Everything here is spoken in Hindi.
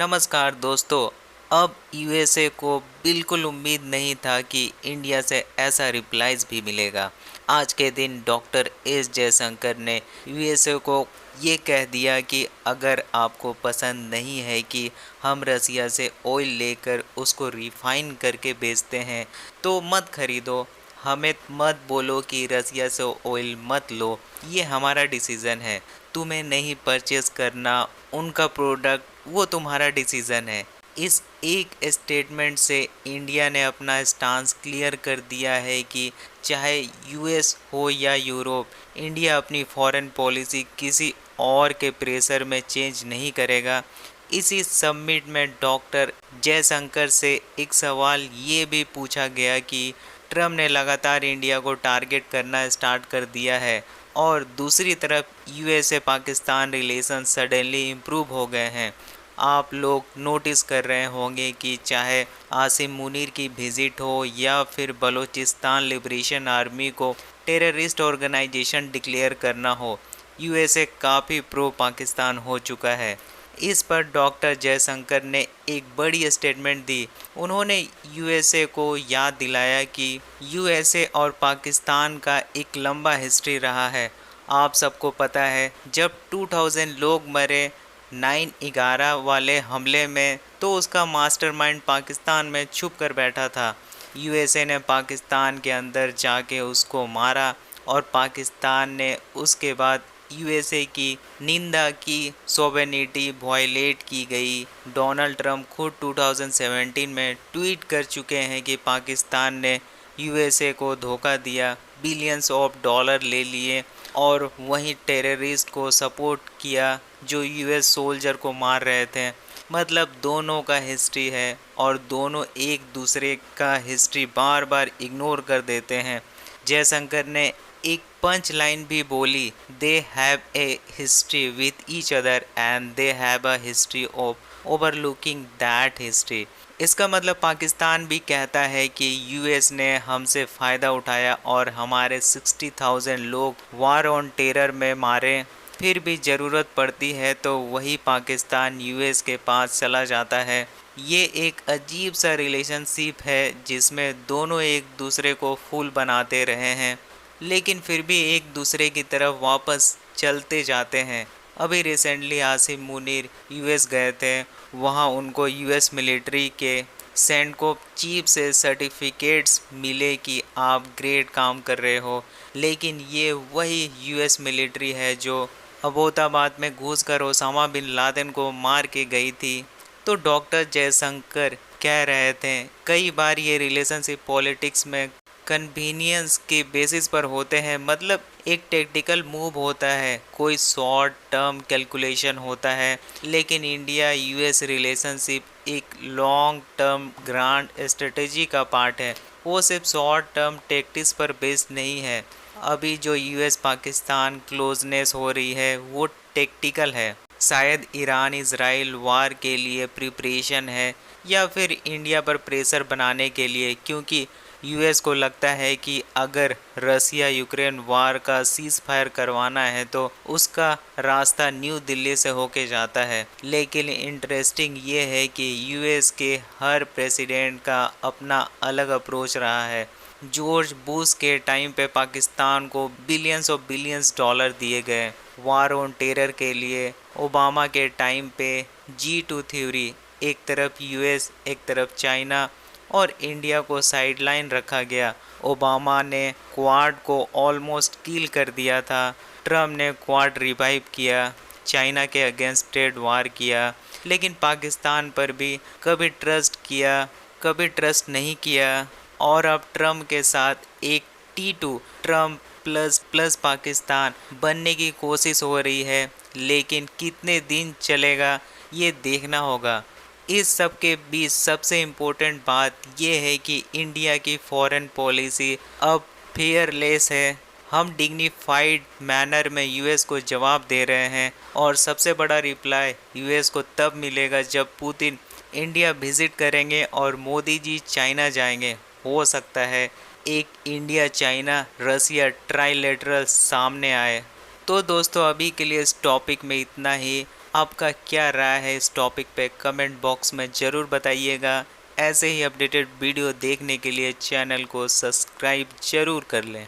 नमस्कार दोस्तों। अब यूएसए को बिल्कुल उम्मीद नहीं था कि इंडिया से ऐसा रिप्लाईज भी मिलेगा। आज के दिन डॉक्टर एस जयशंकर ने यूएसए को ये कह दिया कि अगर आपको पसंद नहीं है कि हम रसिया से ऑयल लेकर उसको रिफाइन करके बेचते हैं तो मत खरीदो। हमें मत बोलो कि रसिया से ऑयल मत लो, ये हमारा डिसीज़न है। तुम्हें नहीं परचेस करना उनका प्रोडक्ट, वो तुम्हारा डिसीज़न है। इस एक स्टेटमेंट से इंडिया ने अपना स्टांस क्लियर कर दिया है कि चाहे यूएस हो या यूरोप, इंडिया अपनी फॉरेन पॉलिसी किसी और के प्रेशर में चेंज नहीं करेगा। इसी समिट में डॉक्टर जयशंकर से एक सवाल ये भी पूछा गया कि ट्रम्प ने लगातार इंडिया को टारगेट करना स्टार्ट कर दिया है और दूसरी तरफ USA Pakistan relation suddenly improve हो गए हैं। आप लोग नोटिस कर रहे होंगे कि चाहे आसिम मुनीर की विजिट हो या फिर बलूचिस्तान लिबरेशन आर्मी को टेररिस्ट ऑर्गेनाइजेशन डिक्लेयर करना हो, यूएसए काफ़ी प्रो पाकिस्तान हो चुका है। इस पर डॉक्टर जयशंकर ने एक बड़ी स्टेटमेंट दी। उन्होंने यूएसए को याद दिलाया कि यूएसए और पाकिस्तान का एक लंबा हिस्ट्री रहा है। आप सबको पता है जब 2000 लोग मरे 9/11 वाले हमले में, तो उसका मास्टरमाइंड पाकिस्तान में छुप कर बैठा था। यूएसए ने पाकिस्तान के अंदर जाके उसको मारा और पाकिस्तान ने उसके बाद यूएसए की निंदा की, सोवेनिटी वायलेट की गई। डोनाल्ड ट्रंप खुद 2017 में ट्वीट कर चुके हैं कि पाकिस्तान ने यूएसए को धोखा दिया, बिलियंस ऑफ डॉलर ले लिए और वहीं टेररिस्ट को सपोर्ट किया जो यूएस सोल्जर को मार रहे थे। मतलब दोनों का हिस्ट्री है और दोनों एक दूसरे का हिस्ट्री बार बार इग्नोर कर देते हैं। जयशंकर ने एक पंच लाइन भी बोली, they have a history with each other and they have a history of overlooking that history. इसका मतलब पाकिस्तान भी कहता है कि यूएस ने हमसे फ़ायदा उठाया और हमारे 60,000 लोग वार ऑन टेरर में मारे, फिर भी ज़रूरत पड़ती है तो वही पाकिस्तान यूएस के पास चला जाता है। ये एक अजीब सा रिलेशनशिप है जिसमें दोनों एक दूसरे को फूल बनाते रहे हैं लेकिन फिर भी एक दूसरे की तरफ वापस चलते जाते हैं। अभी रिसेंटली आसिम मुनीर यूएस गए थे, वहाँ उनको यूएस मिलिट्री के सेंडकोप चीफ से सर्टिफिकेट्स मिले कि आप ग्रेट काम कर रहे हो, लेकिन ये वही यूएस मिलिट्री है जो अबोताबाद में घुसकर ओसामा बिन लादेन को मार के गई थी। तो डॉक्टर जयशंकर कह रहे थे कई बार ये रिलेशनशिप पॉलिटिक्स में कन्वीनियंस के बेसिस पर होते हैं। मतलब एक टेक्टिकल मूव होता है, कोई शॉर्ट टर्म कैलकुलेशन होता है, लेकिन इंडिया यूएस रिलेशनशिप एक लॉन्ग टर्म ग्रांड स्ट्रेटेजी का पार्ट है। वो सिर्फ शॉर्ट टर्म टैक्टिक्स पर बेस्ड नहीं है। अभी जो यूएस पाकिस्तान क्लोजनेस हो रही है वो टेक्टिकल है। शायद ईरान इजराइल वार के लिए प्रिपरेशन है या फिर इंडिया पर प्रेशर बनाने के लिए, क्योंकि यूएस को लगता है कि अगर रसिया यूक्रेन वार का सीज फायर करवाना है तो उसका रास्ता न्यू दिल्ली से होके जाता है। लेकिन इंटरेस्टिंग ये है कि यूएस के हर प्रेसिडेंट का अपना अलग अप्रोच रहा है। जॉर्ज बुश के टाइम पे पाकिस्तान को बिलियंस डॉलर दिए गए वार ऑन टेरर के लिए। ओबामा के टाइम पे G2 थ्योरी, एक तरफ यूएस एक तरफ चाइना और इंडिया को साइडलाइन रखा गया। ओबामा ने क्वाड को ऑलमोस्ट किल कर दिया था, ट्रम्प ने क्वाड रिवाइव किया, चाइना के अगेंस्ट ट्रेड वार किया, लेकिन पाकिस्तान पर भी कभी ट्रस्ट किया कभी ट्रस्ट नहीं किया। और अब ट्रम्प के साथ एक T2 Trump plus plus Pakistan बनने की कोशिश हो रही है, लेकिन कितने दिन चलेगा ये देखना होगा। इस सब के बीच सबसे इम्पोर्टेंट बात यह है कि इंडिया की फॉरेन पॉलिसी अब फेयरलेस है। हम डिग्निफाइड मैनर में यूएस को जवाब दे रहे हैं और सबसे बड़ा रिप्लाई यूएस को तब मिलेगा जब पुतिन इंडिया विजिट करेंगे और मोदी जी चाइना जाएंगे। हो सकता है एक इंडिया चाइना रसिया ट्राइलेटरल सामने आए। तो दोस्तों अभी के लिए इस टॉपिक में इतना ही। आपका क्या राय है इस टॉपिक पे कमेंट बॉक्स में ज़रूर बताइएगा। ऐसे ही अपडेटेड वीडियो देखने के लिए चैनल को सब्सक्राइब ज़रूर कर लें।